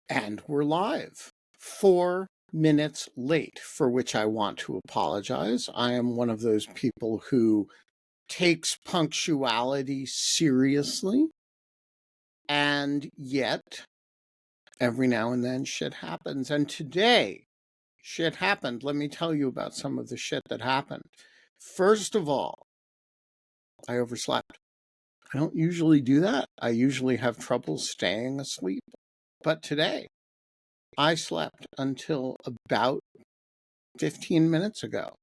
And we're live. 4 minutes late, for which I want to apologize. I am one of those people who takes punctuality seriously, and yet every now and then shit happens. And today, shit happened. Let me tell you about some of the shit that happened. First of all, I overslept. I don't usually do that. I usually have trouble staying asleep. But today, I slept until about 15 minutes ago.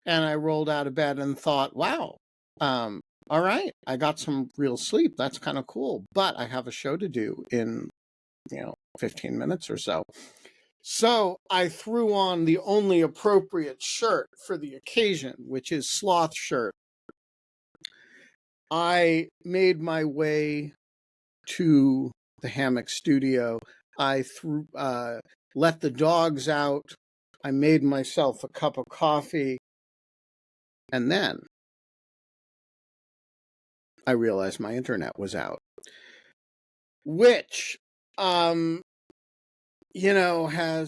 And I rolled out of bed and thought, wow, all right, I got some real sleep. That's kind of cool. But I have a show to do in, 15 minutes or so. So I threw on the only appropriate shirt for the occasion, which is sloth shirt. I made my way to the hammock studio. I let the dogs out. I made myself a cup of coffee. And then I realized my internet was out, which,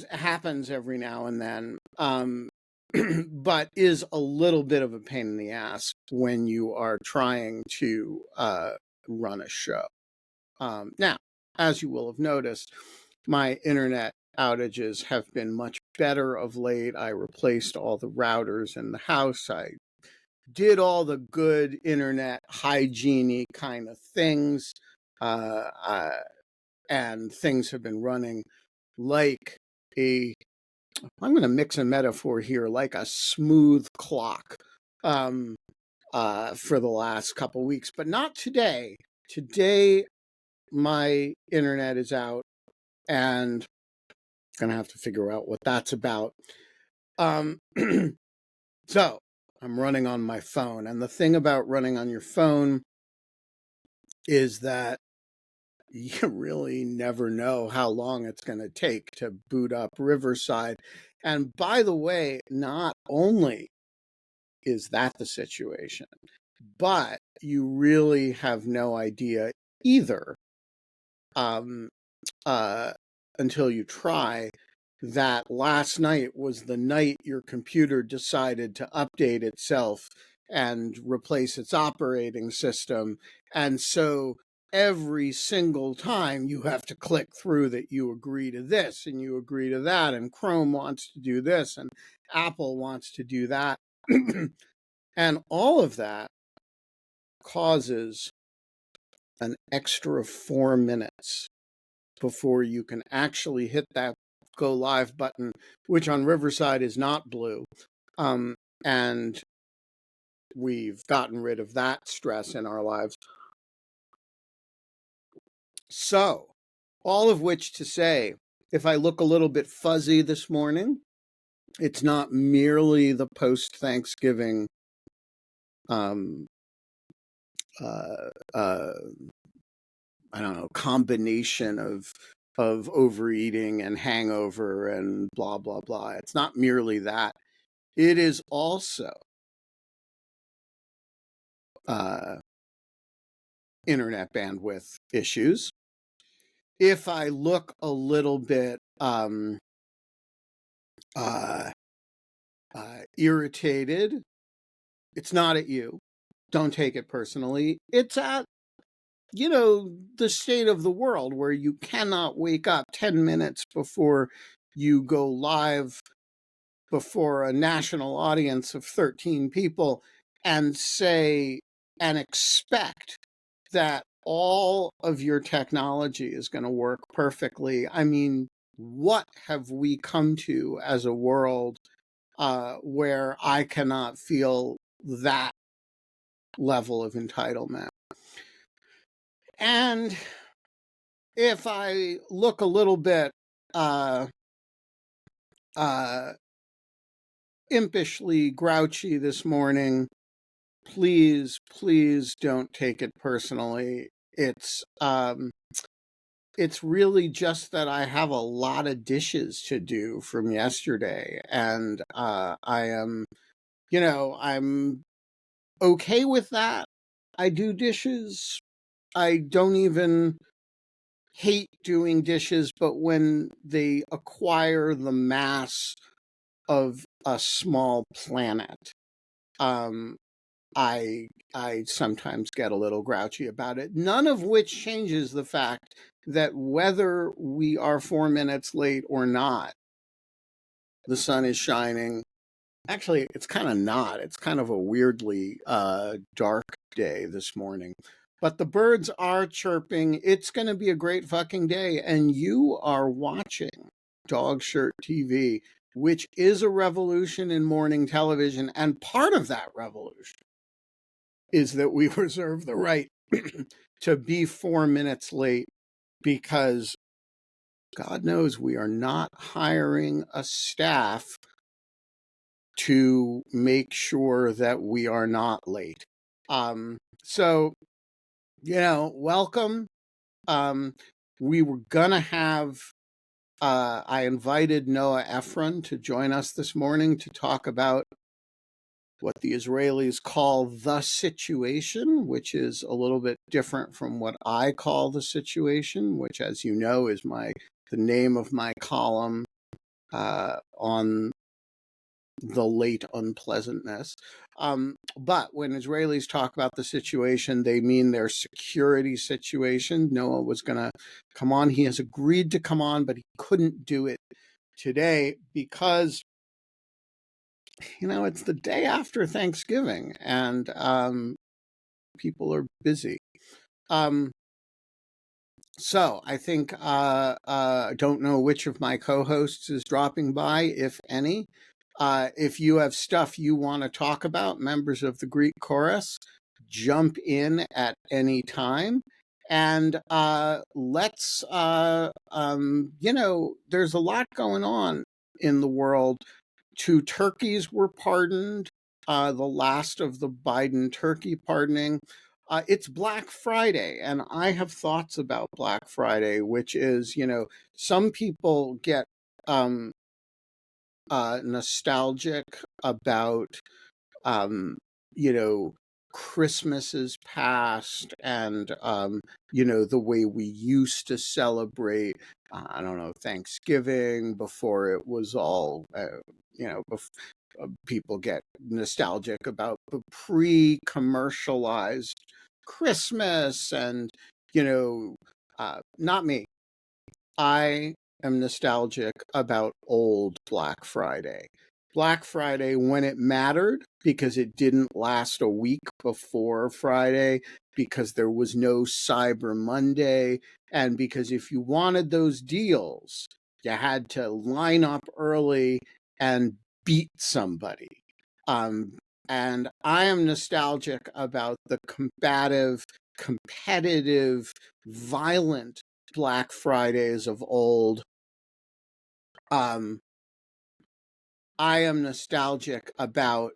happens every now and then, but is a little bit of a pain in the ass when you are trying to run a show. Now, as you will have noticed, my internet outages have been much better of late. I replaced all the routers in the house. I did all the good internet hygiene kind of things, and things have been running like I'm going to mix a metaphor here, like a smooth clock, for the last couple weeks, but not today. Today, my internet is out, and I'm going to have to figure out what that's about. So I'm running on my phone. And the thing about running on your phone is that you really never know how long it's going to take to boot up Riverside. And by the way, not only is that the situation, but you really have no idea either, until you try, that last night was the night your computer decided to update itself and replace its operating system. And so every single time you have to click through that you agree to this and you agree to that, and Chrome wants to do this and Apple wants to do that. And all of that causes an extra 4 minutes before you can actually hit that go live button, which on Riverside is not blue. And we've gotten rid of that stress in our lives. So, all of which to say, if I look a little bit fuzzy this morning, it's not merely the post-Thanksgiving I don't know, combination of overeating and hangover and blah, blah, blah. It's not merely that. It is also internet bandwidth issues. If I look a little bit irritated, it's not at you. Don't take it personally. It's at, the state of the world where you cannot wake up 10 minutes before you go live before a national audience of 13 people and say and expect that all of your technology is going to work perfectly. I mean, what have we come to as a world where I cannot feel that level of entitlement? And if I look a little bit impishly grouchy this morning, please don't take it personally. It's really just that I have a lot of dishes to do from yesterday, and I am, I'm okay with that. I do dishes. I don't even hate doing dishes, but when they acquire the mass of a small planet, um, I sometimes get a little grouchy about it. None of which changes the fact that whether we are 4 minutes late or not, the sun is shining. Actually, it's kind of not. It's kind of a weirdly dark day this morning. But the birds are chirping. It's going to be a great fucking day. And you are watching Dog Shirt TV, which is a revolution in morning television. And part of that revolution is that we reserve the right to be 4 minutes late because God knows we are not hiring a staff to make sure that we are not late. So, welcome. We were gonna have, I invited Noah Ephron to join us this morning to talk about what the Israelis call the situation, which is a little bit different from what I call the situation, which, as you know, is the name of my column on the late unpleasantness. But when Israelis talk about the situation, they mean their security situation. Noah was going to come on. He has agreed to come on, but he couldn't do it today because, it's the day after Thanksgiving and people are busy. So I think I don't know which of my co-hosts is dropping by, if any. If you have stuff you want to talk about, members of the Greek chorus, jump in at any time. And let's, there's a lot going on in the world. 2 turkeys were pardoned, the last of the Biden turkey pardoning. It's Black Friday, and I have thoughts about Black Friday, which is, some people get nostalgic about, you know, Christmases past and, the way we used to celebrate, I don't know, Thanksgiving before it was all, people get nostalgic about the pre-commercialized Christmas and, not me. I am nostalgic about old Black Friday. Black Friday when it mattered because it didn't last a week before Friday, because there was no Cyber Monday, and because if you wanted those deals, you had to line up early and beat somebody. Um, and I am nostalgic about the combative, competitive, violent Black Fridays of old. I am nostalgic about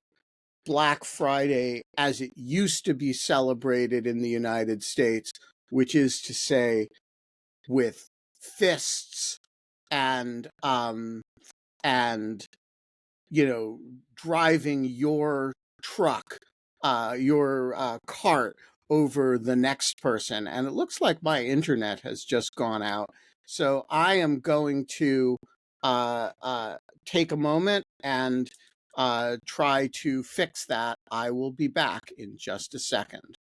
Black Friday as it used to be celebrated in the United States, which is to say, with fists and and driving your truck, your cart over the next person. And it looks like my internet has just gone out. So I am going to uh, uh, take a moment and try to fix that. I will be back in just a second.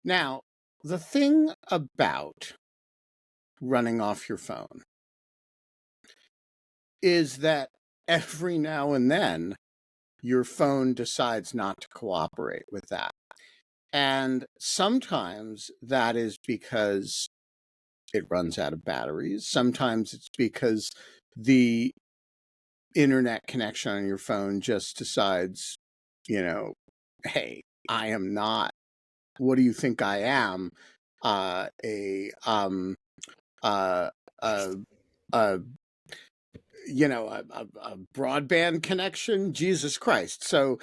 Now, the thing about running off your phone is that every now and then your phone decides not to cooperate with that. And sometimes that is because it runs out of batteries. Sometimes it's because the internet connection on your phone just decides, hey, I am not, what do you think I am? A uh, uh, uh, a broadband connection. Jesus Christ. So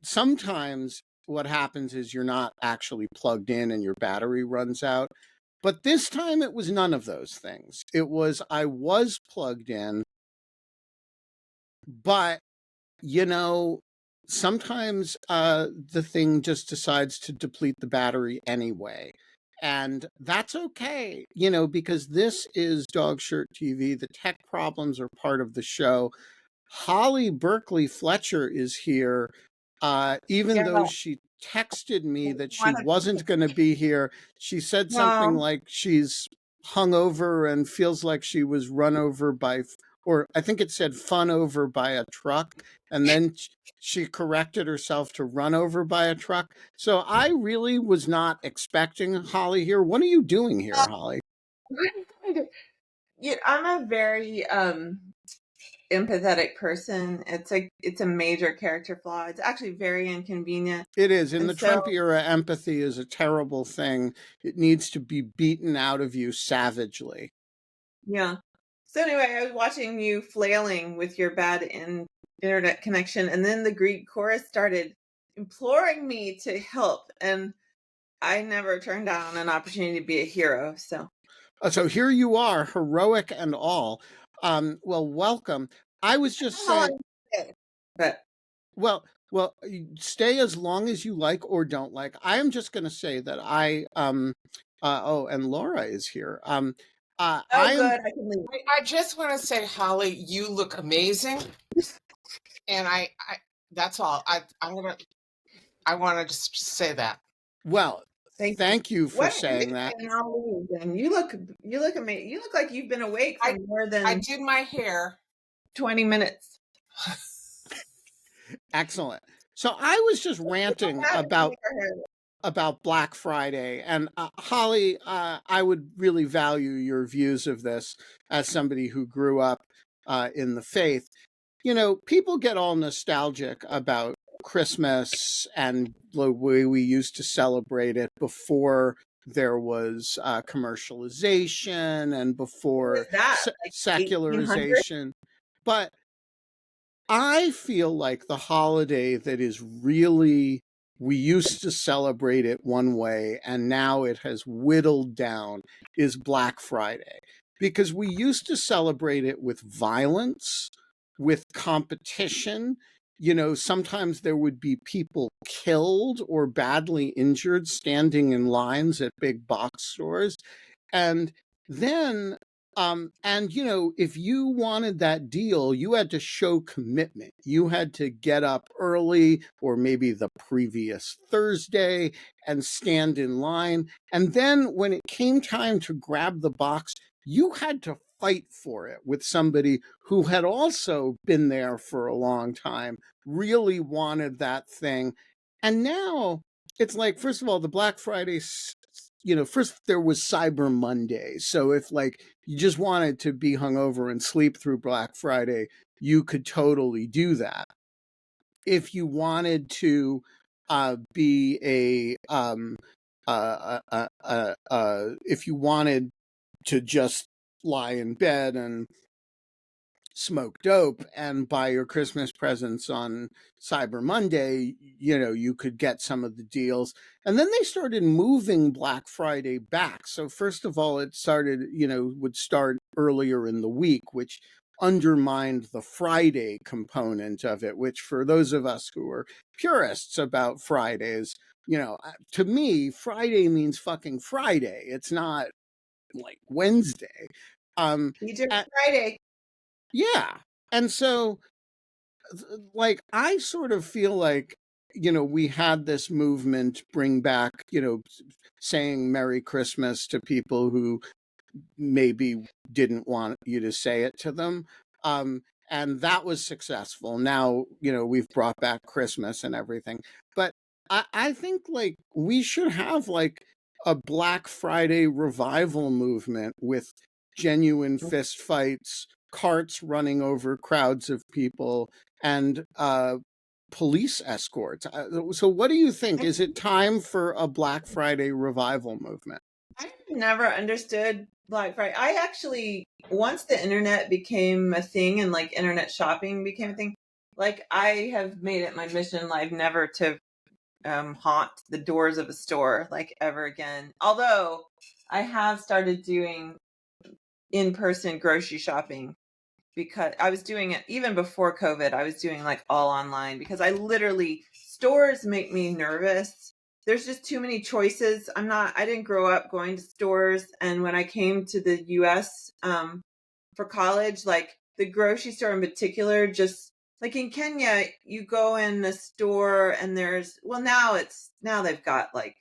sometimes what happens is you're not actually plugged in and your battery runs out. But this time it was none of those things. It was, I was plugged in, but sometimes the thing just decides to deplete the battery anyway. And that's okay, because this is Dog Shirt TV. The tech problems are part of the show. Holly Berkley Fletcher is here, even Yeah, though she texted me that she wanna wasn't going to be here. She said something No. like she's hungover and feels like she was run over by, or I think it said fun over by a truck. And then she corrected herself to run over by a truck. So I really was not expecting Holly here. What are you doing here, Holly? I'm a very empathetic person. It's a major character flaw. It's actually very inconvenient. It is. In And the so, Trump era, empathy is a terrible thing. It needs to be beaten out of you savagely. yeah. So anyway, I was watching you flailing with your bad internet connection, and then the Greek chorus started imploring me to help, and I never turned down an opportunity to be a hero. So here you are, heroic and all. Well, welcome. I was just How long saying, did you stay? But well, stay as long as you like or don't like. I am just going to say that oh, and Laura is here. oh, I am, good, I can leave. I just want to say, Holly, you look amazing, and I that's all. I want to just say that. well, thank you for What? saying that. And I'll leave. And you look amazing. You look like you've been awake for more I than did my hair. 20 minutes. Excellent. So I was just ranting about Black Friday. And Holly, I would really value your views of this as somebody who grew up in the faith. People get all nostalgic about Christmas and the way we used to celebrate it before there was commercialization and before That, like 1800? secularization. But I feel like the holiday that is really, we used to celebrate it one way and now it has whittled down, is Black Friday. Because we used to celebrate it with violence, with competition. Sometimes there would be people killed or badly injured standing in lines at big box stores. And then if you wanted that deal, you had to show commitment. You had to get up early or maybe the previous Thursday and stand in line. And then when it came time to grab the box, you had to fight for it with somebody who had also been there for a long time, really wanted that thing. And now it's like, first of all, the Black Friday, first there was Cyber Monday. So if like you just wanted to be hungover and sleep through Black Friday, you could totally do that. If you wanted to be if you wanted to just lie in bed and smoke dope and buy your Christmas presents on Cyber Monday, you could get some of the deals. And then they started moving Black Friday back. So first of all, it started, would start earlier in the week, which undermined the Friday component of it, which for those of us who are purists about Fridays, to me, Friday means fucking Friday. It's not like Wednesday. DJ Friday. Yeah. And so, like, I sort of feel like we had this movement bring back, saying Merry Christmas to people who maybe didn't want you to say it to them. And that was successful. Now, we've brought back Christmas and everything. But I think like we should have like a Black Friday revival movement with genuine fist fights, carts running over crowds of people, and police escorts. So what do you think? Is it time for a Black Friday revival movement? I've never understood Black Friday. I actually, once the internet became a thing and like internet shopping became a thing, like I have made it my mission in life never to haunt the doors of a store like ever again. Although I have started doing in-person grocery shopping because I was doing it even before COVID. I was doing like all online because stores make me nervous. There's just too many choices. I didn't grow up going to stores. And when I came to the US for college, like the grocery store in particular, just like in Kenya, you go in a store and now they've got like,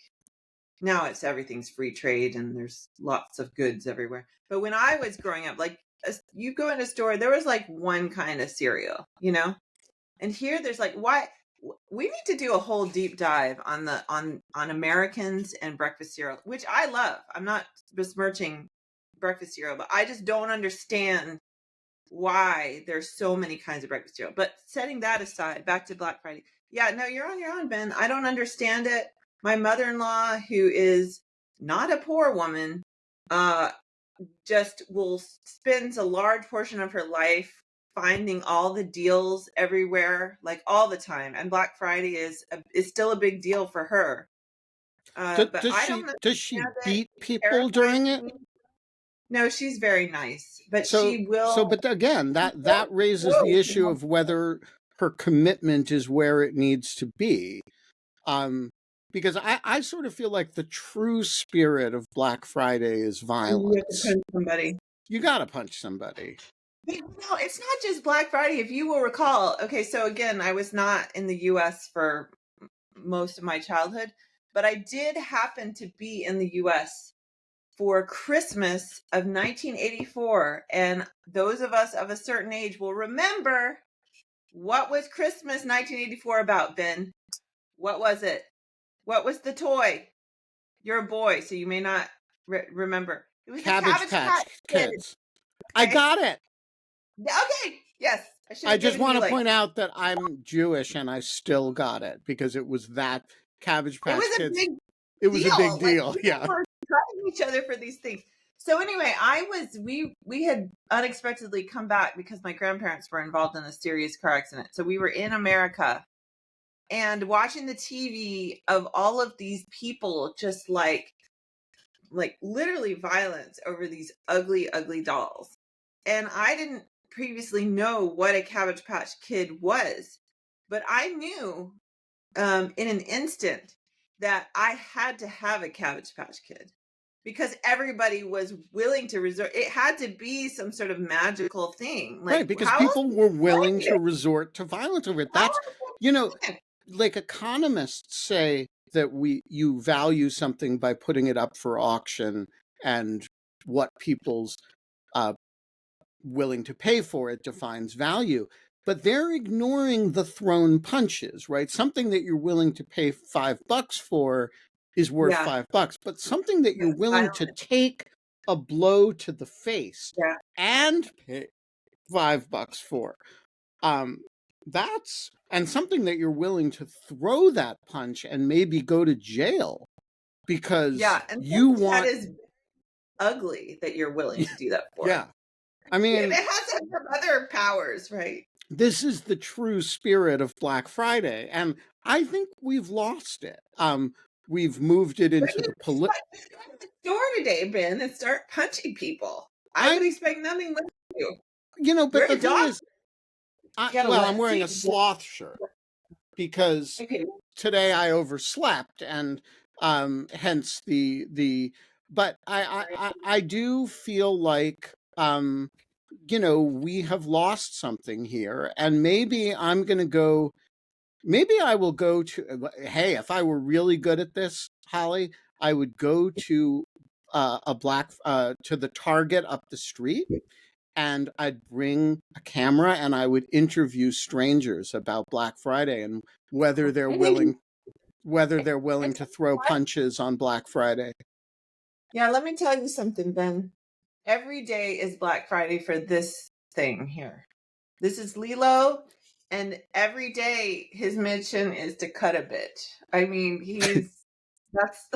now it's everything's free trade and there's lots of goods everywhere. But when I was growing up, like you go in a store, there was like one kind of cereal, and here there's like, why we need to do a whole deep dive on Americans and breakfast cereal, which I love. I'm not besmirching breakfast cereal, but I just don't understand why there's so many kinds of breakfast cereal. But setting that aside, back to Black Friday. Yeah, no, you're on your own, Ben. I don't understand it. My mother-in-law, who is not a poor woman, just spends a large portion of her life finding all the deals everywhere, like all the time. And Black Friday is still a big deal for her. But I don't does she understand it. beat It people terrifies during it? me. No, she's very nice, but So she will. but again, that raises the issue of whether her commitment is where it needs to be. Because I sort of feel like the true spirit of Black Friday is You have to violence. punch somebody. You gotta punch somebody. No, it's not just Black Friday. If you will recall, okay, so again, I was not in the US for most of my childhood, but I did happen to be in the US for Christmas of 1984. And those of us of a certain age will remember, what was Christmas 1984 about, Ben? What was it? What was the toy? You're a boy, so you may not remember. It was the Cabbage Patch Kid. Kids. I Okay. got it. Okay. Yes. I just want to point out that I'm Jewish and I still got it because it was that Cabbage Patch Kids. It was a big deal. Like, yeah. We're driving each other for these things. So anyway, we had unexpectedly come back because my grandparents were involved in a serious car accident. So we were in America and watching the TV of all of these people just like literally violence over these ugly, ugly dolls. And I didn't previously know what a Cabbage Patch Kid was, but I knew in an instant that I had to have a Cabbage Patch Kid because everybody was willing to resort. It had to be some sort of magical thing. Like, right, because people were willing to resort to violence over it. That's, like economists say that you value something by putting it up for auction and what people's willing to pay for it defines value. But they're ignoring the thrown punches, right? Something that you're willing to pay $5 for is worth $5, but something that you're willing to take a blow to the face and pay $5 for, that's, and something that you're willing to throw that punch and maybe go to jail because and you want. That is ugly that you're willing to do that for. Yeah. I mean, it has some other powers, right? This is the true spirit of Black Friday, and I think we've lost it. We've moved it into the store today, Ben, and start punching people. I would expect nothing less from you. But the thing is, I'm wearing a sloth shirt because today I overslept, and hence the. But I do feel like we have lost something here, and maybe I'm going to go maybe I will go to. Hey, if I were really good at this, Holly, I would go to to the Target up the street, and I'd bring a camera and I would interview strangers about Black Friday and whether they're I think willing it's to throw punches on Black Friday. Yeah, let me tell you something, Ben. Every day is Black Friday for this thing here. This is Lilo, and every day his mission is to cut a bitch. I mean, that's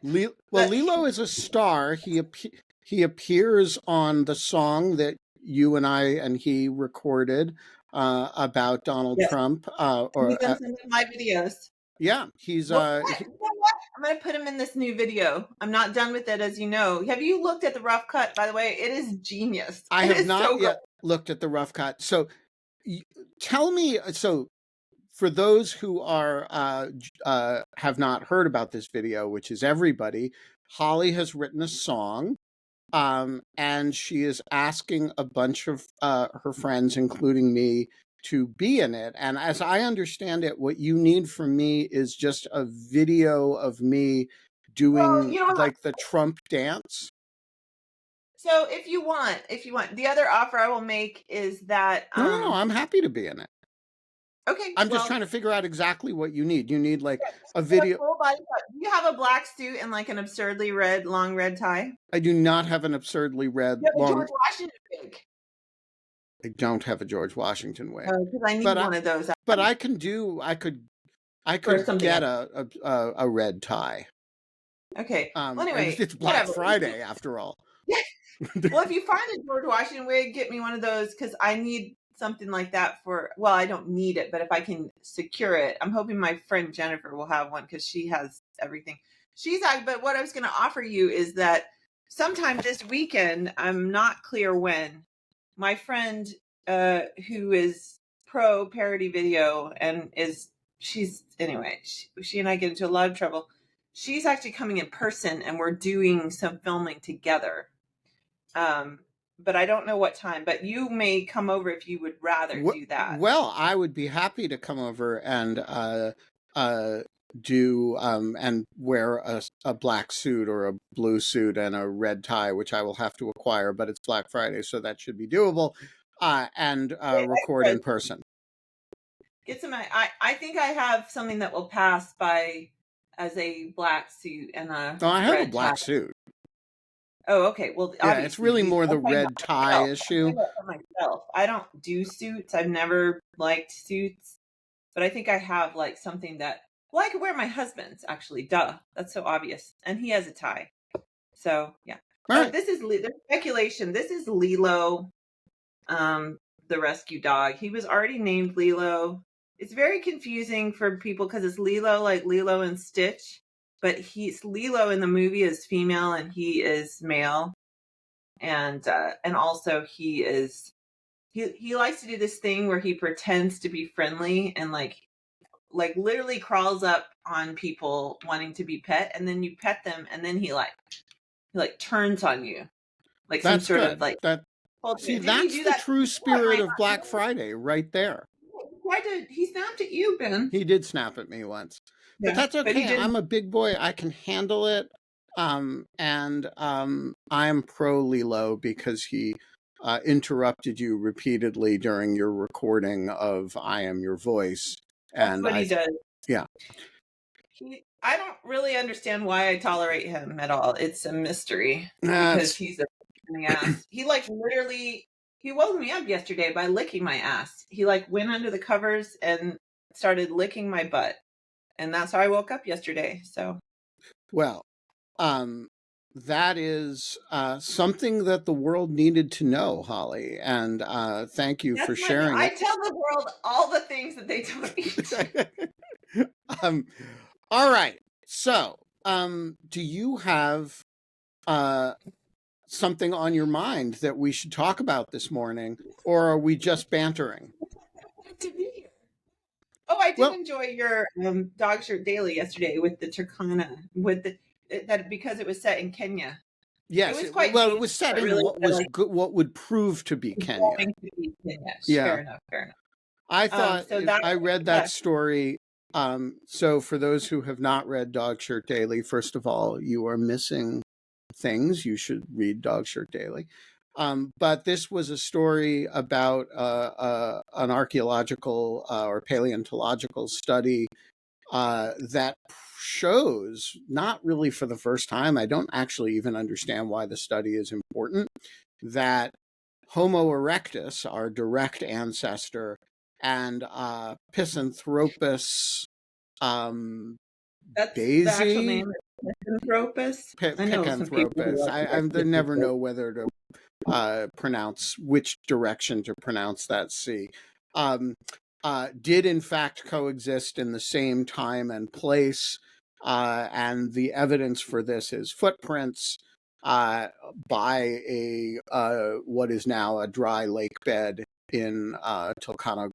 Lilo is a star. He appears on the song that you and I and he recorded about Donald Trump. He's in some of my videos. Yeah, he's you know what? I'm going to put him in this new video. I'm not done with it, as you know. Have you looked at the rough cut, by the way? It is genius. I have not yet looked at the rough cut. So tell me, so for those who are have not heard about this video, which is everybody, Holly has written a song, and she is asking a bunch of her friends, including me, to be in it. And as I understand it, what you need from me is just a video of me doing like the Trump dance. So if you want, the other offer I will make is that no, I'm happy to be in it. Okay. I'm just trying to figure out exactly what you need. You need like a video. Do you have a black suit and like an absurdly long red tie? I do not have an absurdly red long. George Washington wig. I don't have a George Washington wig. Because I need one of those. But I could get a red tie. Okay. Well, anyway, it's Black Friday after all. Well, if you find a George Washington wig, get me one of those because I need something like that I don't need it, but if I can secure it, I'm hoping my friend Jennifer will have one because she has everything. But what I was going to offer you is that sometime this weekend, I'm not clear when, my friend who is pro parody video and she and I get into a lot of trouble. She's actually coming in person and we're doing some filming together. But I don't know what time, but you may come over if you would rather do that. Well, I would be happy to come over and do and wear a black suit or a blue suit and a red tie, which I will have to acquire, but it's Black Friday, so that should be doable, and record in person. Get some. I think I have something that will pass by as a black suit and a I have a black suit. Oh, okay. Well, yeah, it's really more the red tie issue. For myself, I don't do suits. I've never liked suits, but I think I have like something that. Well, I could wear my husband's actually. Duh, that's so obvious, and he has a tie. So yeah. Right. This is the speculation. This is Lilo, the rescue dog. He was already named Lilo. It's very confusing for people because it's Lilo, like Lilo and Stitch. But Lilo in the movie is female and he is male, and also he likes to do this thing where he pretends to be friendly and like literally crawls up on people wanting to be pet, and then you pet them, and then he turns on you, like that's some sort of like that. See, that's the true spirit of Black Friday, right there. He snapped at you, Ben? He did snap at me once. But that's okay. I'm a big boy. I can handle it. And I'm pro Lilo because he interrupted you repeatedly during your recording of I Am Your Voice. And that's what he does. Yeah. I don't really understand why I tolerate him at all. It's a mystery because he's a pain in the ass. He literally, he woke me up yesterday by licking my ass. He went under the covers and started licking my butt. And that's how I woke up yesterday. So, well, that is something that the world needed to know, Holly. And thank you for sharing. I tell the world all the things that they don't need. All right. So, do you have something on your mind that we should talk about this morning, or are we just bantering? Oh, I did enjoy your Dog Shirt Daily yesterday with the Turkana, because it was set in Kenya. Yes, it was quite it was set in what would prove to be Kenya. Yeah, fair enough. I thought So that, I read yeah, that story. So for those who have not read Dog Shirt Daily, first of all, you are missing things. You should read Dog Shirt Daily. But this was a story about an archaeological or paleontological study that shows, not really for the first time, I don't actually even understand why the study is important, that Homo erectus, our direct ancestor, and Pisanthropus that's the actual daisy, name. Anthropus. I know some people who Picanthropus. like to I never Anthropus. know whether to pronounce which direction to pronounce that C. Um, did in fact coexist in the same time and place, and the evidence for this is footprints uh, by a what is now a dry lake bed in Turkana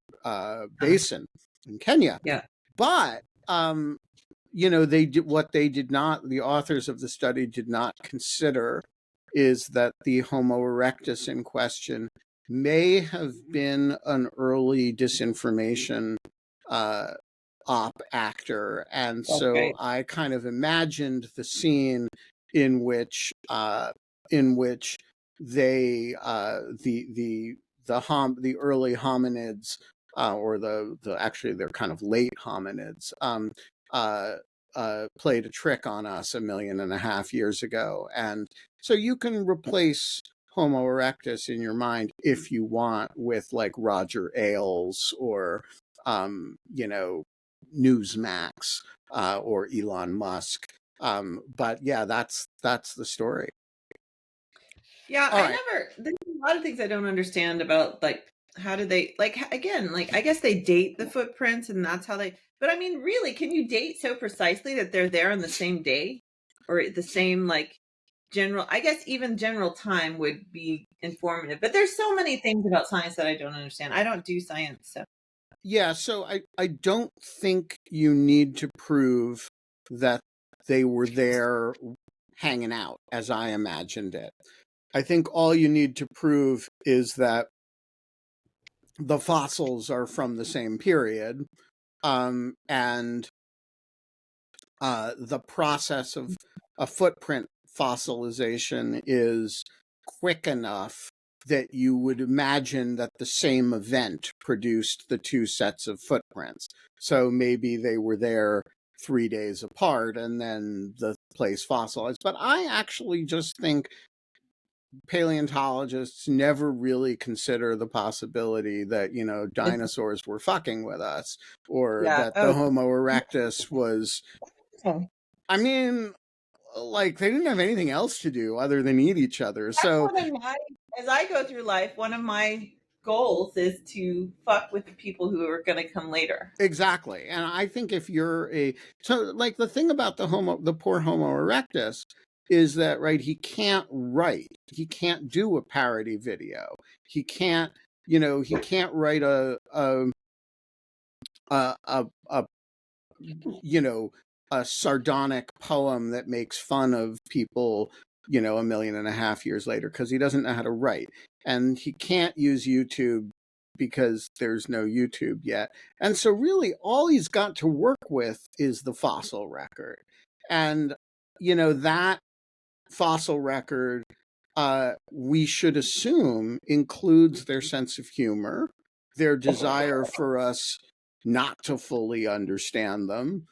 Basin in Kenya. Yeah. But they did what they did not. The authors of the study did not consider is that the Homo erectus in question may have been an early disinformation uh, op actor, and so Okay. I kind of imagined the scene in which in which they the early hominids or the actually they're kind of late hominids uh, played a trick on us 1.5 million years ago, and so you can replace Homo erectus in your mind if you want with like Roger Ailes or Newsmax or Elon Musk. But yeah, that's the story. Yeah, All right. there's a lot of things I don't understand about, like, how do they, like, again, like, I guess they date the footprints and that's how they, but I mean, really, can you date so precisely that they're there on the same day or the same, like, general, I guess even general time would be informative, but there's so many things about science that I don't understand. I don't do science, so. Yeah, so I don't think you need to prove that they were there hanging out as I imagined it. I think all you need to prove is that the fossils are from the same period, and the process of a footprint fossilization is quick enough that you would imagine that the same event produced the two sets of footprints. So maybe they were there 3 days apart and then the place fossilized. But I actually just think paleontologists never really consider the possibility that, dinosaurs were fucking with us or Yeah. that the Oh, Homo erectus was, okay. I mean, like they didn't have anything else to do other than eat each other. That's So one of my, as I go through life, one of my goals is to fuck with the people who are going to come later. exactly. And I think if you're like the thing about the poor Homo erectus is that, right, he can't write. He can't do a parody video. He can't, he can't write a a sardonic poem that makes fun of people, 1.5 million years later, because he doesn't know how to write. And he can't use YouTube because there's no YouTube yet. And so, really, all he's got to work with is the fossil record. And, that fossil record, we should assume, includes their sense of humor, their desire for us not to fully understand them,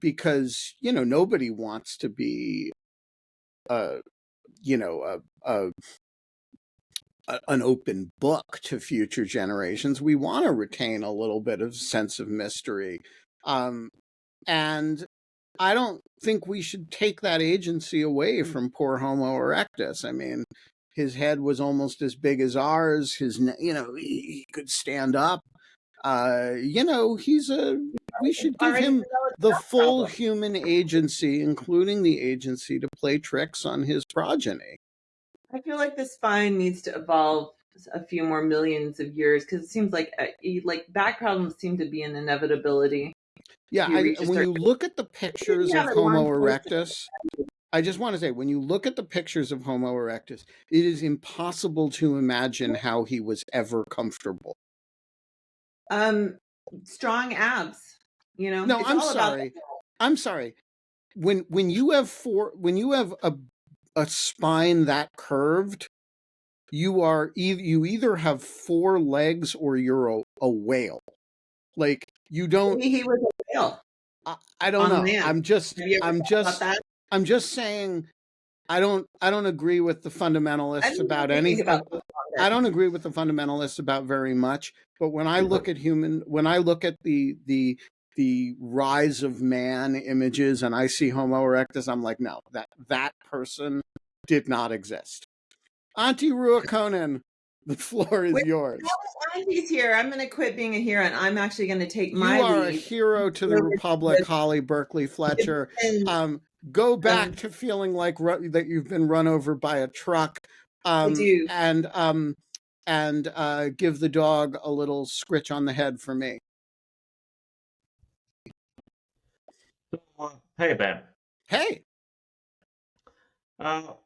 because nobody wants to be uh, you know an open book to future generations. We want to retain a little bit of sense of mystery, and I don't think we should take that agency away from poor Homo erectus. I mean, his head was almost as big as ours. He could stand up. We should give Already him developed the that full problem. human agency, including the agency to play tricks on his progeny. I feel like the spine needs to evolve a few more millions of years because it seems like back problems seem to be an inevitability. Yeah, You reach a when certain. you look at the Did pictures you have of a Homo long course? erectus, I just want to say, when you look at the pictures of Homo erectus, it is impossible to imagine how he was ever comfortable. Strong abs. You know, No, it's I'm all about sorry. I'm sorry. When you have a spine that curved, you either have 4 legs or you're a whale. Like you don't. maybe he was a whale I don't on know. land. I'm just. Have you ever I'm thought about just. that? I'm just saying. I don't agree with the I fundamentalists don't know about what to think anything. about I that. don't agree with the fundamentalists about very much. But when I look at the rise of man images and I see Homo erectus, I'm like, no, that person did not exist. Antti Ruokonen, the floor is Wait, yours. now that Auntie's here, I'm going to quit being a hero, and I'm actually going to take my You are a leave. hero to the Republic, Holly Berkley Fletcher. Go back to feeling like that you've been run over by a truck, I do. and give the dog a little scritch on the head for me. Hey, Ben. Hey.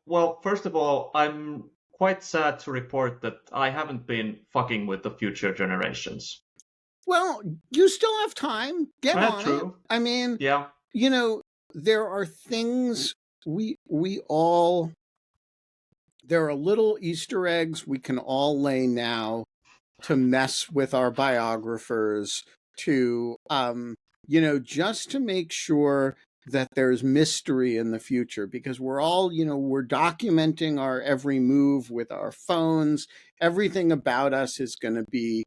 Well, first of all, I'm quite sad to report that I haven't been fucking with the future generations. Well, you still have time. Get on True. it. I mean, Yeah. you know, there are things we all. There are little Easter eggs we can all lay now to mess with our biographers, to just to make sure that there's mystery in the future, because we're all, we're documenting our every move with our phones. Everything about us is going to be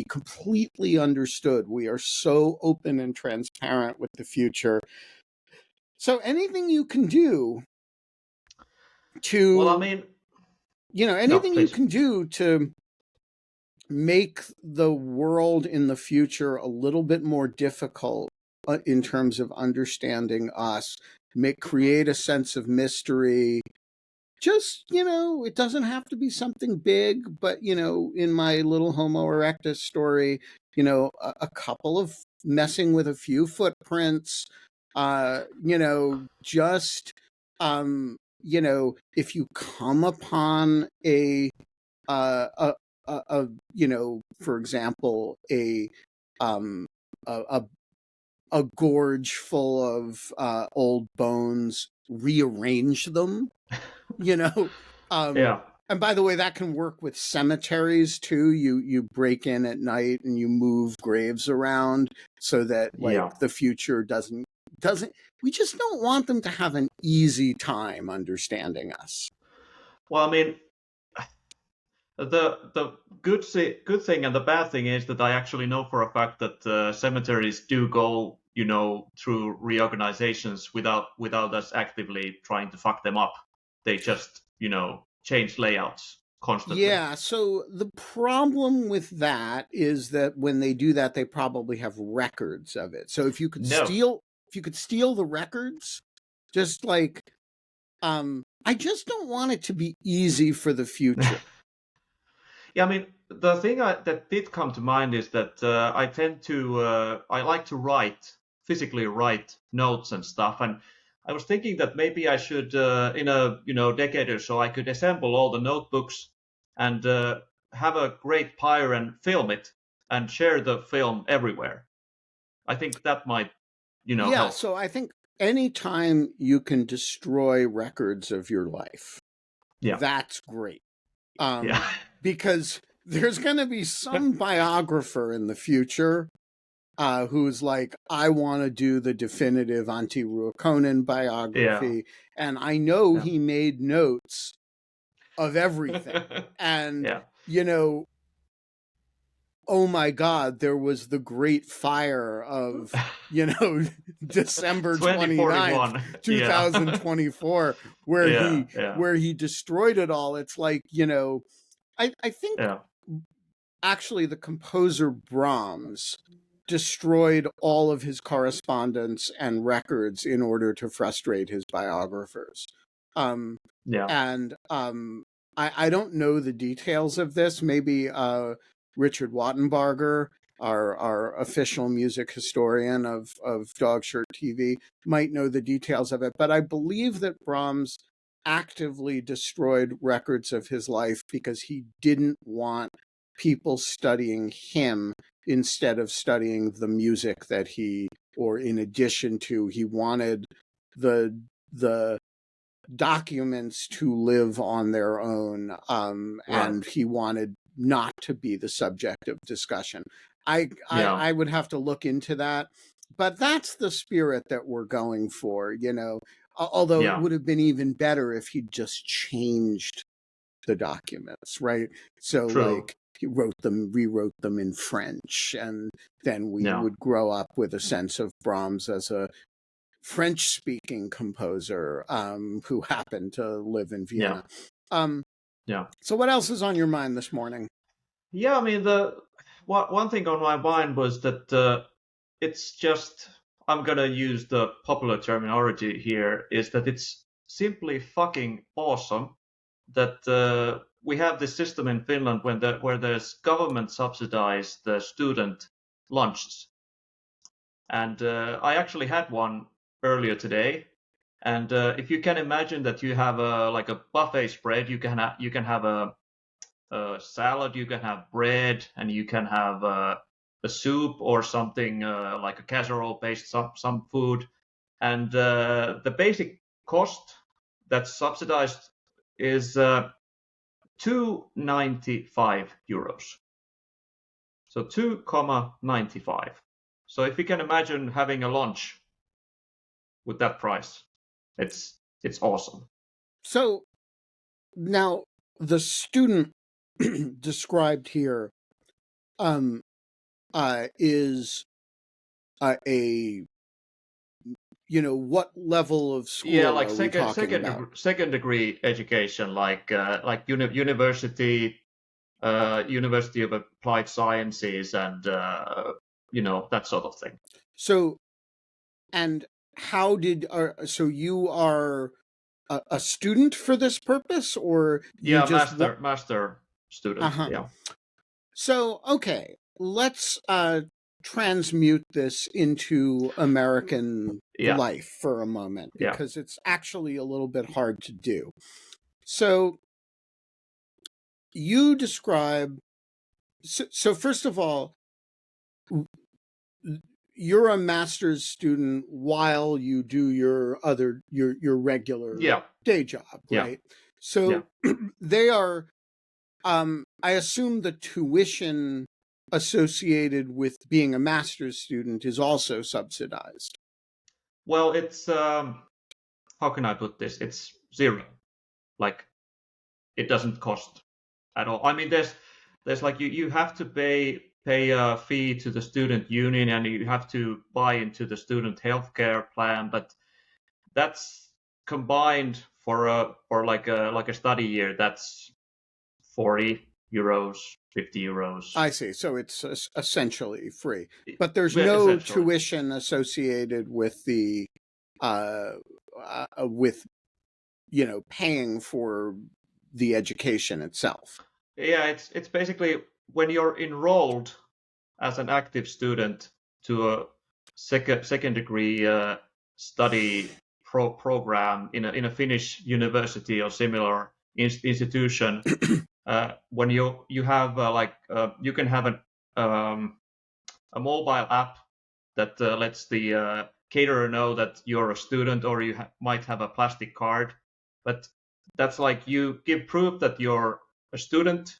completely understood. We are so open and transparent with the future. So anything you can do to, Well, I mean, anything you please. can do to make the world in the future a little bit more difficult in terms of understanding us, create a sense of mystery. Just, it doesn't have to be something big, but, in my little Homo erectus story, a couple of messing with a few footprints, just, if you come upon for example, a a gorge full of old bones, rearrange them, Yeah. And by the way, that can work with cemeteries too. You break in at night and you move graves around so that the future doesn't. We just don't want them to have an easy time understanding us. Well, I mean, the good thing and the bad thing is that I actually know for a fact that cemeteries do go, through reorganizations without us actively trying to fuck them up. They just, change layouts constantly. Yeah, so the problem with that is that when they do that, they probably have records of it. So if you could steal the records, just like I just don't want it to be easy for the future. Yeah, I mean, the thing that did come to mind is that I tend to I like to physically write notes and stuff, and I was thinking that maybe I should in a decade or so I could assemble all the notebooks and have a great pyre and film it and share the film everywhere. I think that might help. So I think anytime you can destroy records of your life, that's great. Because there's going to be some biographer in the future who's like, I want to do the definitive Antti Ruokonen biography. And I know he made notes of everything. And, oh my God, there was the great fire of, December 29th, 2024, where he destroyed it all. It's like, I think actually the composer Brahms destroyed all of his correspondence and records in order to frustrate his biographers. And I don't know the details of this. Maybe Richard Wattenbarger, our official music historian of Dog Shirt TV, might know the details of it. But I believe that Brahms actively destroyed records of his life because he didn't want people studying him instead of studying the music that or in addition to, he wanted the documents to live on their own, and he wanted not to be the subject of discussion. I would have to look into that, but that's the spirit that we're going for, although it would have been even better if he'd just changed the documents, right? So like he rewrote them in French, and then we would grow up with a sense of Brahms as a French-speaking composer who happened to live in Vienna. So what else is on your mind this morning? Yeah, I mean, the one thing on my mind was that it's just, I'm gonna use the popular terminology here, is that it's simply fucking awesome that we have this system in Finland where there's government subsidized student lunches. And I actually had one earlier today. And if you can imagine that you have like a buffet spread, you can have a salad, you can have bread, and you can have a soup or something like a casserole-based some food. And the basic cost that's subsidized is 2.95 euros. So 2.95. So if you can imagine having a lunch with that price, it's awesome. So now the student described here is a what level of school like are we talking about? second degree education, like university, University of Applied Sciences, and that sort of thing. So, and how did so you are a student for this purpose, or you just master student? Yeah. So okay, let's transmute this into American life for a moment, because it's actually a little bit hard to do. So you describe, so first of all, you're a master's student while you do your regular day job, right? So they are, I assume the tuition associated with being a master's student is also subsidized. Well, it's how can I put this? It's zero. Like, it doesn't cost at all. I mean, there's like you have to pay a fee to the student union, and you have to buy into the student healthcare plan, but that's combined for like a study year. That's 40 euros, 50 euros. I see. So it's essentially free, but there's no tuition associated with the with paying for the education itself. Yeah, it's basically when you're enrolled as an active student to a second degree study program in a Finnish university or similar institution. When you have you can have a mobile app that lets the caterer know that you're a student, or you might have a plastic card, but that's like you give proof that you're a student,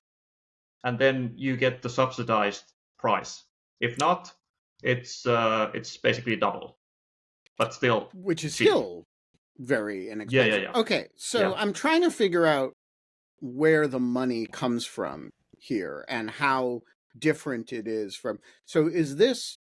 and then you get the subsidized price. If not, it's basically double, but still, which is cheap. Still very inexpensive. Yeah. Okay, so I'm trying to figure out where the money comes from here and how different it is from. So is this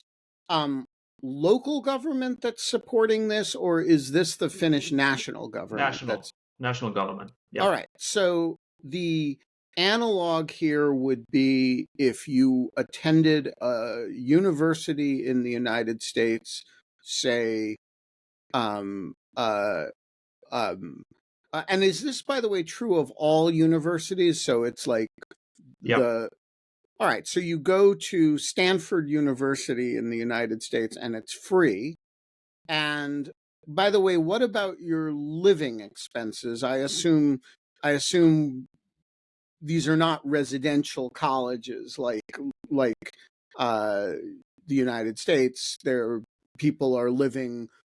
local government that's supporting this, or is this the Finnish national government? National government. Yeah. All right. So the analog here would be if you attended a university in the United States, say, and is this, by the way, true of all universities? So it's like all right, so you go to Stanford University in the United States and it's free. And by the way, what about your living expenses? I assume these are not residential colleges like the United States, people are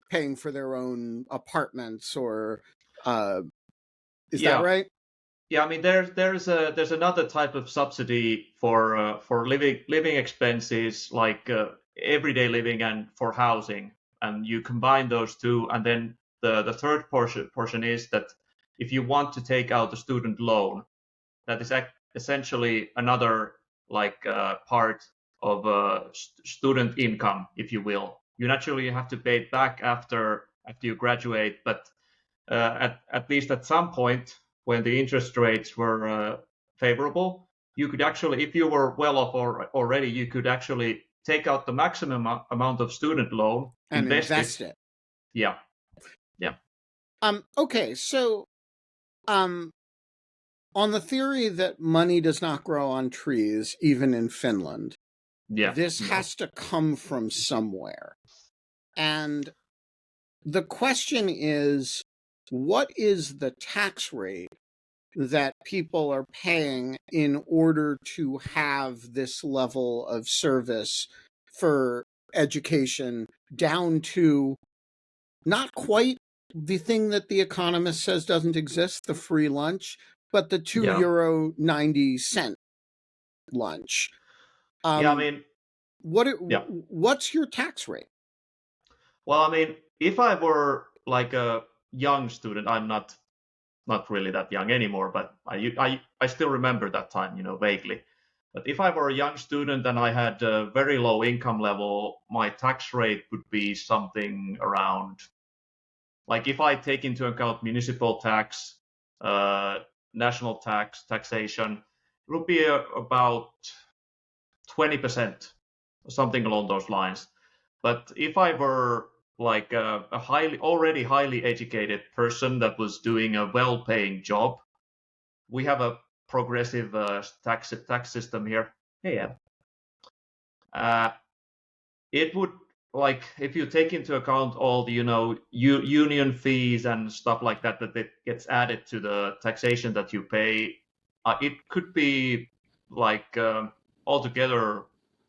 paying for their own apartments, or is that right? Yeah, I mean there's another type of subsidy for living expenses, like everyday living and for housing, and you combine those two, and then the third portion is that if you want to take out a student loan, that is essentially another like part of student income, if you will. You naturally have to pay it back after you graduate, but at least at some point when the interest rates were favorable, you could actually, if you were well off already, you could actually take out the maximum amount of student loan and invest it. Yeah. Okay, so on the theory that money does not grow on trees, even in Finland, this has to come from somewhere. And the question is, what is the tax rate that people are paying in order to have this level of service for education, down to not quite the thing that The Economist says doesn't exist, the free lunch, but the €2.90 lunch. I mean, what's your tax rate? Well, I mean, if I were like a young student, I'm not really that young anymore, but I still remember that time, vaguely. But if I were a young student and I had a very low income level, my tax rate would be something around, like if I take into account municipal tax, national taxation, it would be about 20%, something along those lines. But if I were like a already highly educated person that was doing a well-paying job, we have a progressive tax system here. Yeah. It would, like, if you take into account all the union fees and stuff like that it gets added to the taxation that you pay, it could be like altogether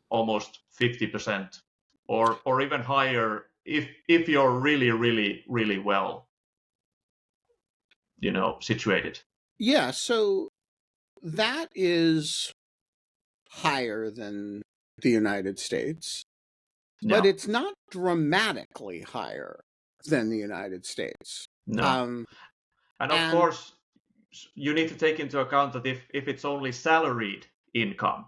almost 50%, or even higher if you're really, really, really well situated. Yeah, so that is higher than the United States, but it's not dramatically higher than the United States. And of course, you need to take into account that if it's only salaried income,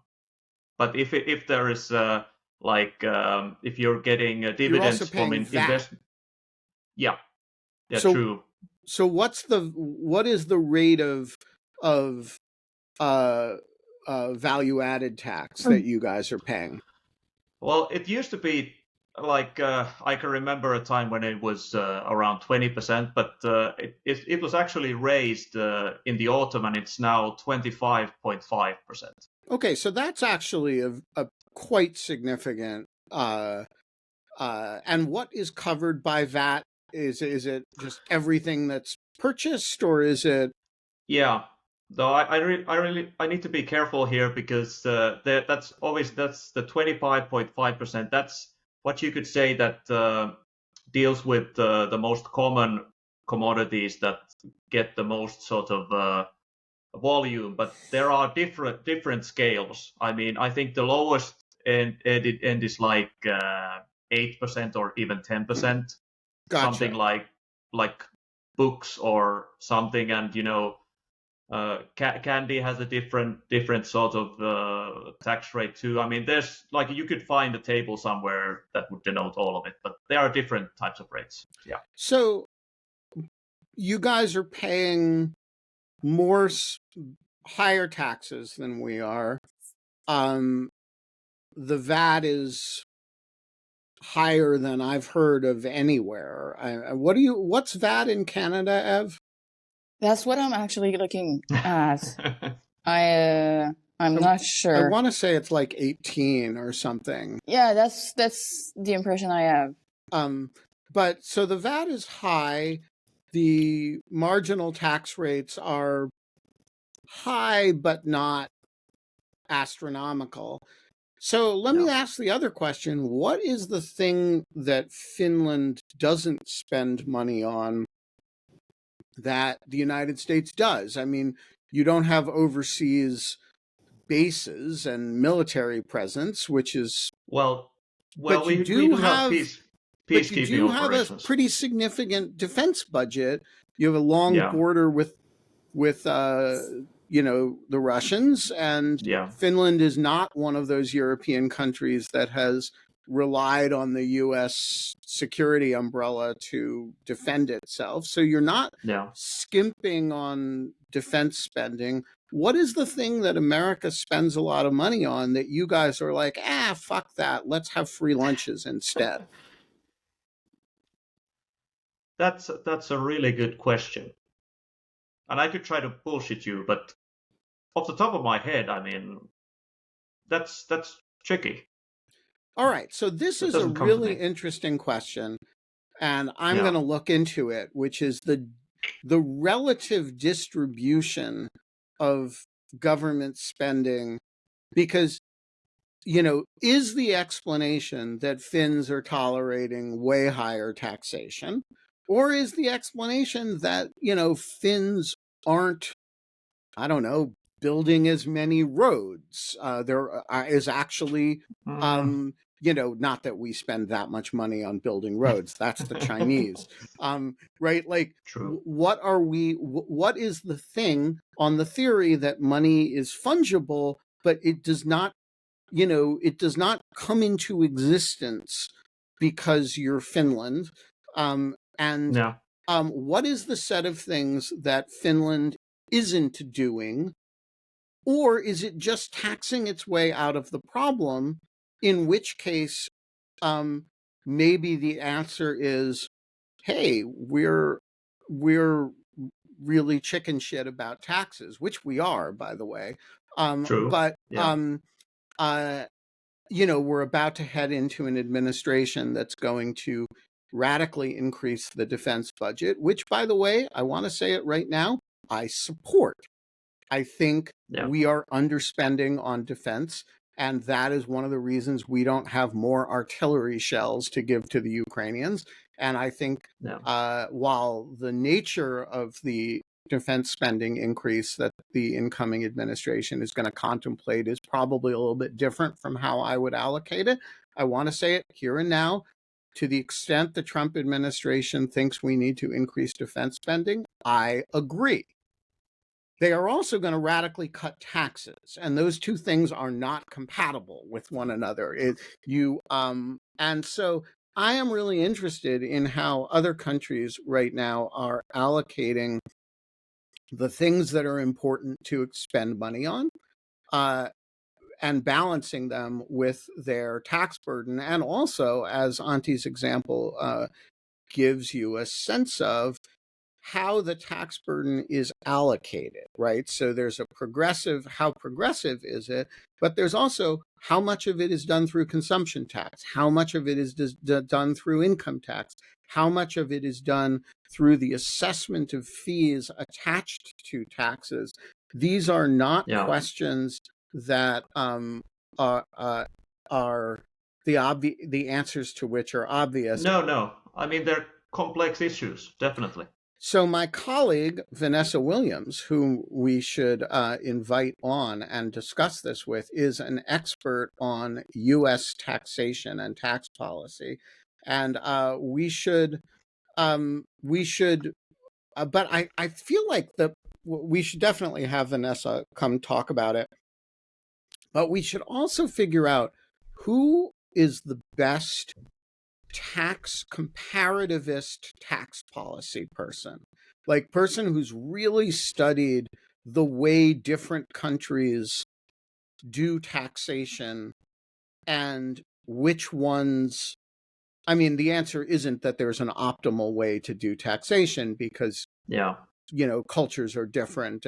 but if there is if you're getting dividends from investment, so, true. So what is the rate of value added tax that you guys are paying? Well, it used to be like I can remember a time when it was around 20%, but it was actually raised in the autumn, and it's now 25.5%. Okay, so that's actually a quite significant. And what is covered by VAT? Is it just everything that's purchased, or is it? Yeah. Though I need to be careful here, because that's the 25.5%. That's what you could say that deals with the most common commodities that get the most sort of volume. But there are different scales. I mean, I think the lowest end is like 8% or even 10%, Gotcha. something like books or something, and candy has a different sort of tax rate too. I mean, there's like, you could find a table somewhere that would denote all of it, but there are different types of rates. Yeah. So you guys are paying higher taxes than we are. The VAT is higher than I've heard of anywhere. What's VAT in Canada, Ev? That's what I'm actually looking at. I'm not sure. I want to say it's like 18 or something. Yeah, that's the impression I have. But so the VAT is high. The marginal tax rates are high, but not astronomical. So let me Yeah. ask the other question. What is the thing that Finland doesn't spend money on that the United States does? I mean, you don't have overseas bases and military presence, which is, Well, but you we do do have have, but you peacekeeping do have a operations. pretty significant defense budget. You have a long Yeah. border with the Russians, and Yeah. Finland is not one of those European countries that has relied on the US security umbrella to defend itself. So you're not Yeah. skimping on defense spending. What is the thing that America spends a lot of money on that you guys are like, fuck that, let's have free lunches instead? That's a really good question. And I could try to bullshit you, but off the top of my head, I mean, that's tricky. All right, so this That is a doesn't come to really me. interesting question, and I'm Yeah. going to look into it, which is the relative distribution of government spending, because is the explanation that Finns are tolerating way higher taxation, or is the explanation that Finns aren't, I don't know, building as many roads? There is actually Mm. not that we spend that much money on building roads. That's the Chinese. Right? Like, True. what is the thing on the theory that money is fungible, but it does not come into existence because you're Finland? And Yeah. what is the set of things that Finland isn't doing? Or is it just taxing its way out of the problem? In which case, maybe the answer is, hey, we're really chicken shit about taxes, which we are, by the way. True. But Yeah. we're about to head into an administration that's going to radically increase the defense budget, which, by the way, I want to say it right now, I support. I think Yeah. we are underspending on defense, and that is one of the reasons we don't have more artillery shells to give to the Ukrainians. And I think while the nature of the defense spending increase that the incoming administration is going to contemplate is probably a little bit different from how I would allocate it, I want to say it here and now. To the extent the Trump administration thinks we need to increase defense spending, I agree. They are also going to radically cut taxes, and those two things are not compatible with one another. And so I am really interested in how other countries right now are allocating the things that are important to spend money on, and balancing them with their tax burden. And also, as Antti's example gives you a sense of, how the tax burden is allocated, right? So there's how progressive is it? But there's also how much of it is done through consumption tax, how much of it is done through income tax, how much of it is done through the assessment of fees attached to taxes. These are not questions that are the answers to which are obvious. No. I mean, they're complex issues, definitely. So my colleague, Vanessa Williams, whom we should invite on and discuss this with, is an expert on U.S. taxation and tax policy. And we should, but I feel like we should definitely have Vanessa come talk about it. But we should also figure out who is the best comparativist tax policy person, like person who's really studied the way different countries do taxation and which ones. I mean, the answer isn't that there's an optimal way to do taxation, because cultures are different,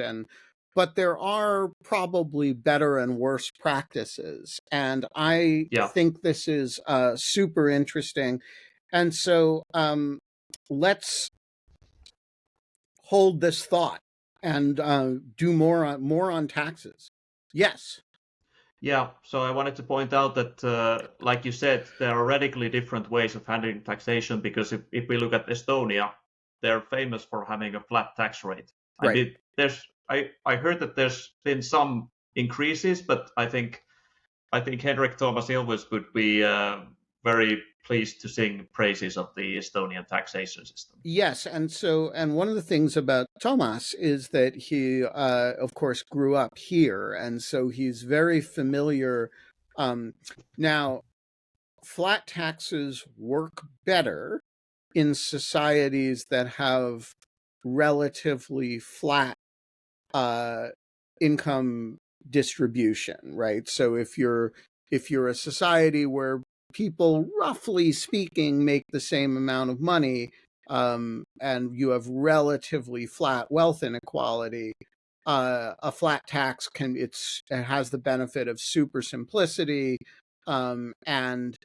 but there are probably better and worse practices. And I think this is super interesting. And so let's hold this thought and do more on taxes. Yes. Yeah, so I wanted to point out that, like you said, there are radically different ways of handling taxation because if we look at Estonia, they're famous for having a flat tax rate. I Right. mean, I heard that there's been some increases, but I think Henrik Thomas Ilves would be very pleased to sing praises of the Estonian taxation system. Yes, and one of the things about Thomas is that he, of course, grew up here, and so he's very familiar. Now, flat taxes work better in societies that have relatively flat income distribution, right? So if you're a society where people, roughly speaking, make the same amount of money, and you have relatively flat wealth inequality, a flat tax it has the benefit of super simplicity, and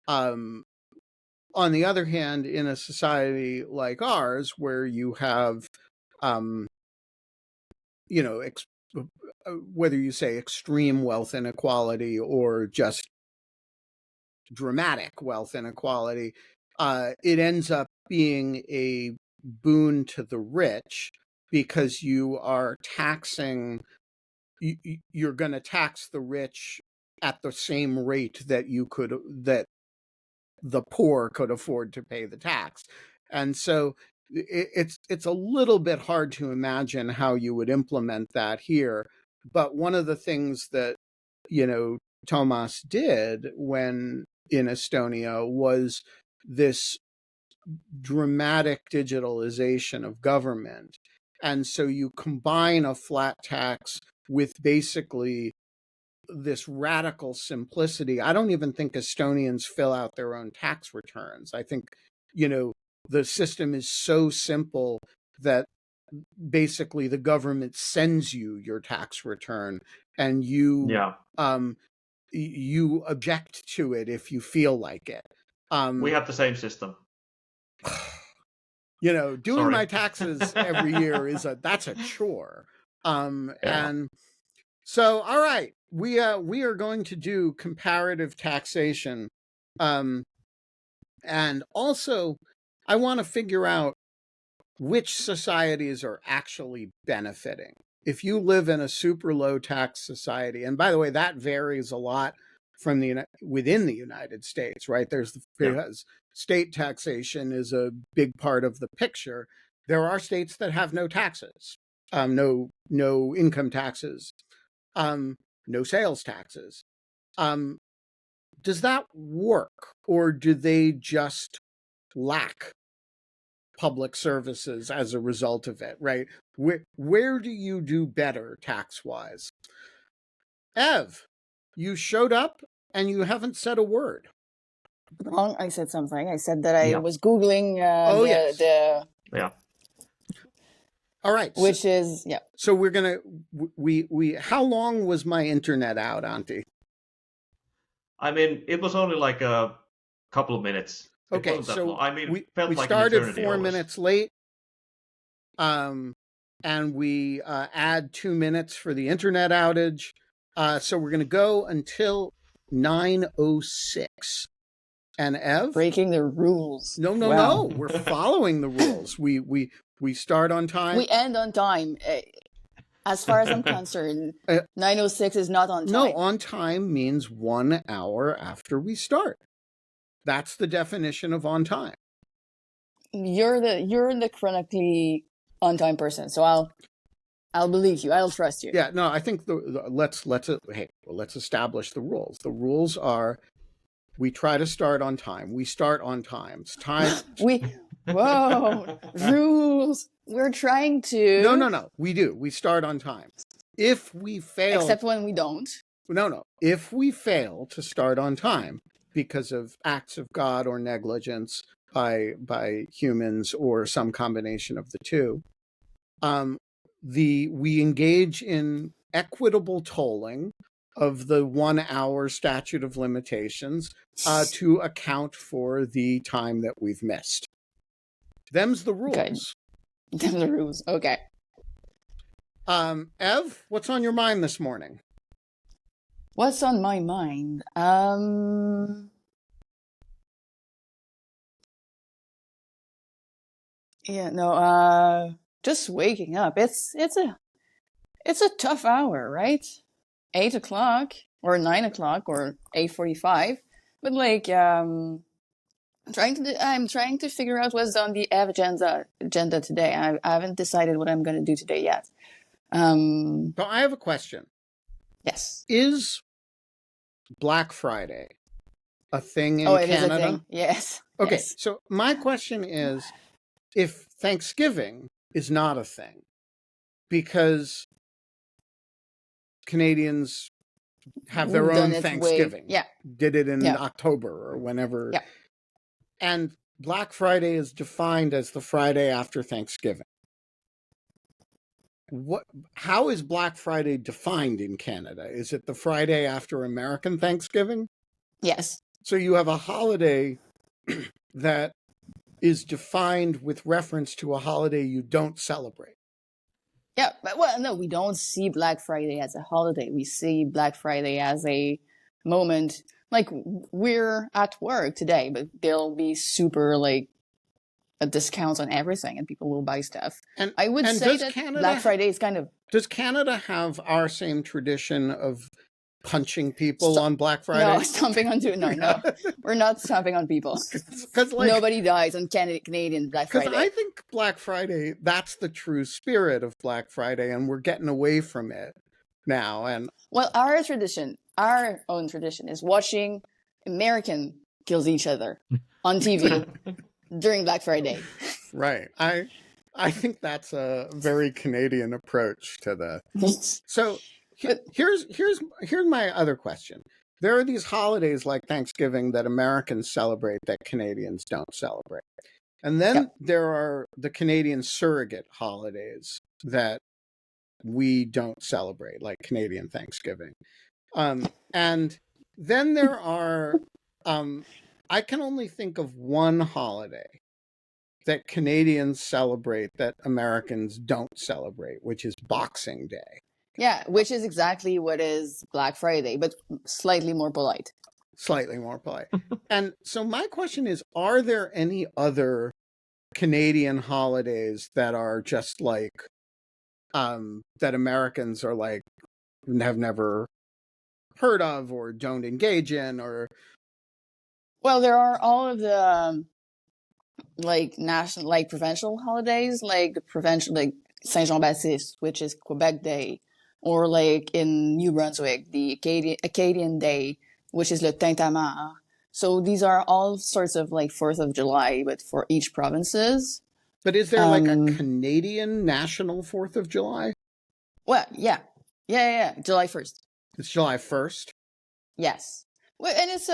on the other hand, in a society like ours, where you have um, you know, whether you say extreme wealth inequality or just dramatic wealth inequality, it ends up being a boon to the rich because you are taxing, you're going to tax the rich at the same rate that the poor could afford to pay the tax. And so it's a little bit hard to imagine how you would implement that here. But one of the things that, Thomas did when in Estonia was this dramatic digitalization of government. And so you combine a flat tax with basically this radical simplicity. I don't even think Estonians fill out their own tax returns. I think, the system is so simple that basically the government sends you your tax return, and you object to it if you feel like it. We have the same system. Doing Sorry. my taxes every year that's a chore. And so, all right, we are going to do comparative taxation, and also I want to figure out which societies are actually benefiting. If you live in a super low tax society, and by the way, that varies a lot from within the United States, right? Because state taxation is a big part of the picture. There are states that have no taxes, no income taxes, no sales taxes. Does that work, or do they just lack public services as a result of it, right? Where do you do better tax-wise? Ev, you showed up and you haven't said a word. Wrong. I said something. I said that I was Googling yes. Yeah. All right. Which is, yeah. So we're going to, how long was my internet out, Antti? I mean, it was only like a couple of minutes. Okay, so I mean, we like started 4 minutes late, and we add 2 minutes for the internet outage. So we're going to go until 9:06. And Ev? Breaking the rules. No. We're following the rules. We start on time. We end on time. As far as I'm concerned, 9:06 is not on time. No, on time means 1 hour after we start. That's the definition of on time. You're the chronically on time person, so I'll believe you. I'll trust you. Yeah, no, I think let's establish the rules. The rules are: we try to start on time. We start on time. It's time. Rules. We're trying to. No. We do. We start on time. If we fail, except when we don't. No. If we fail to start on time because of acts of God or negligence by humans or some combination of the two, we engage in equitable tolling of the 1 hour statute of limitations to account for the time that we've missed. Them's the rules. Okay. Them's the rules. Okay. Ev, what's on your mind this morning? What's on my mind? Yeah, no, just waking up. It's a tough hour, right? 8 o'clock or 9 o'clock or 8:45. But like, I'm trying to figure out what's on the agenda today. I haven't decided what I'm going to do today yet. So I have a question. Yes. Is Black Friday a thing in Oh, it Canada? is a thing. Yes. Okay, Yes. so my question is, if Thanksgiving is not a thing, because Canadians have their Done own it Thanksgiving, yeah. did it in Yeah. October or whenever, Yeah. and Black Friday is defined as the Friday after Thanksgiving. How is Black Friday defined in Canada? Is it the Friday after American Thanksgiving? Yes. So you have a holiday that is defined with reference to a holiday you don't celebrate. Yeah, but well, no, we don't see Black Friday as a holiday. We see Black Friday as a moment. Like, we're at work today, but there'll be super like a discounts on everything, and people will buy stuff. And I would and say does that Canada Black Friday is kind of does Canada have our same tradition of punching people on Black no Friday? stomping onto no. We're not stomping on people. Because Nobody dies on Canadian Black Friday. I think Black Friday, that's the true spirit of Black Friday, and we're getting away from it now. And well, our own tradition, is watching American kills each other on TV during Black Friday. right, I think that's a very Canadian approach to the. So here's my other question. There are these holidays like Thanksgiving that Americans celebrate that Canadians don't celebrate. And then there are the Canadian surrogate holidays that we don't celebrate, like Canadian Thanksgiving. And then there are, I can only think of one holiday that Canadians celebrate that Americans don't celebrate, which is Boxing Day. Yeah, which is exactly what is Black Friday, but slightly more polite. Slightly more polite. And so my question is, are there any other Canadian holidays that are just like, that Americans are like, have never heard of or don't engage in? Or well, there are all of the like national, like provincial holidays, like the provincial, like Saint Jean Baptiste, which is Quebec Day, or like in New Brunswick, the Acadian Day, which is Le Tintamarre. So these are all sorts of like 4th of July, but for each provinces. But is there like a Canadian national 4th of July? Well, yeah. July 1st. It's July 1st? Yes. Well, and it's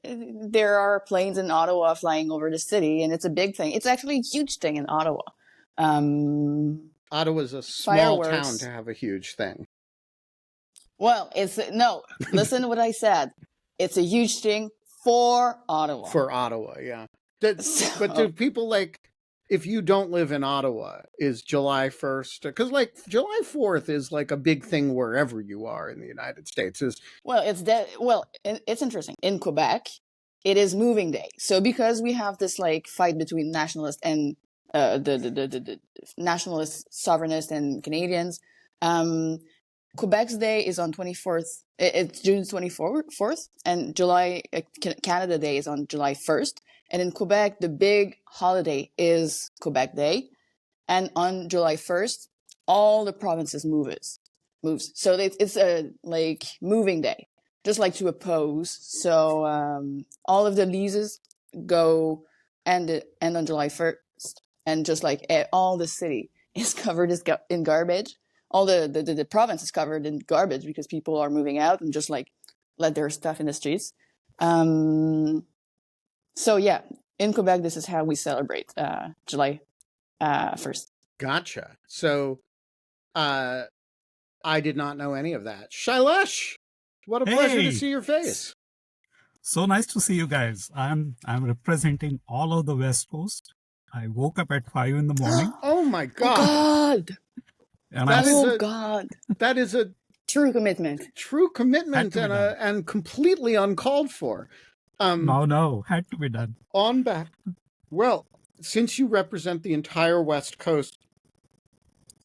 there are planes in Ottawa flying over the city, and it's a big thing. It's actually a huge thing in Ottawa. Ottawa's a small town to have a huge thing. Well, listen to what I said. It's a huge thing for Ottawa. For Ottawa, yeah. But do people like, if you don't live in Ottawa, is July 1st? Because like July 4th is like a big thing wherever you are in the United States. It's interesting. In Quebec, it is moving day. So because we have this like fight between nationalists and the nationalist sovereignists and Canadians, Quebec's day is on 24th. It's June 24th, and Canada Day is on July 1st. And in Quebec, the big holiday is Quebec Day, and on July 1st, all the provinces moves. So it's a like moving day, just like to oppose. So all of the leases go end on July 1st, and just like all the city is covered in garbage. All the province is covered in garbage because people are moving out and just like let their stuff in the streets. So yeah, in Quebec, this is how we celebrate July 1st. Gotcha. So I did not know any of that. Shailesh, what a pleasure to see your face. So nice to see you guys. I'm representing all of the West Coast. I woke up at 5 a.m. Oh my God. Oh God. And That God. is a True commitment. True commitment Had to be done. and completely uncalled for. No, had to be done. On back. Well, since you represent the entire West Coast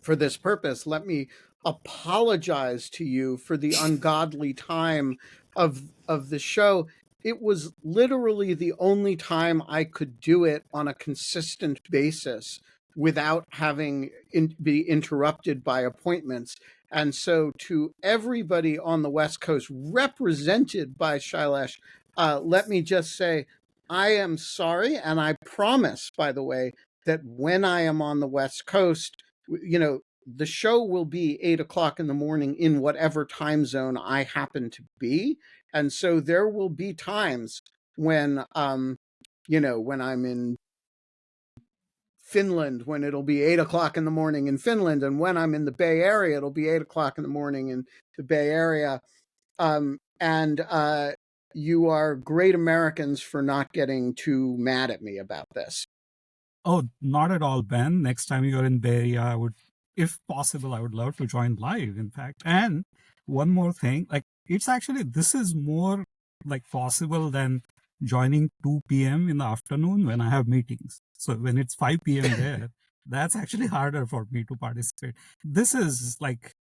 for this purpose, let me apologize to you for the ungodly time of the show. It was literally the only time I could do it on a consistent basis without having be interrupted by appointments. And so to everybody on the West Coast represented by Shailesh, let me just say, I am sorry. And I promise, by the way, that when I am on the West Coast, the show will be 8:00 in the morning in whatever time zone I happen to be. And so there will be times when, when I'm in Finland, when it'll be 8:00 in the morning in Finland. And when I'm in the Bay Area, it'll be 8:00 in the morning in the Bay Area. You are great Americans for not getting too mad at me about this. Oh, not at all, Ben. Next time you're in Bay Area, if possible, I would love to join live, in fact. And one more thing, this is more possible than joining 2 p.m. in the afternoon when I have meetings. So when it's 5 p.m. there, that's actually harder for me to participate. This is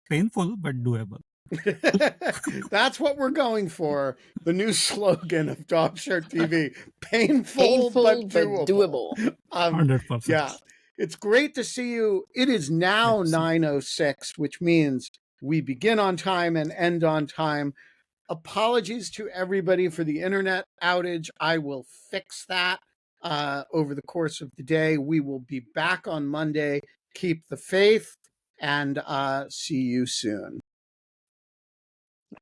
painful, but doable. That's what we're going for. The new slogan of Dog Shirt TV: painful but doable. 100%. Yeah, it's great to see you. It is now 9:06, which means we begin on time and end on time. Apologies to everybody for the internet outage. I will fix that over the course of the day. We will be back on Monday. Keep the faith, and see you soon.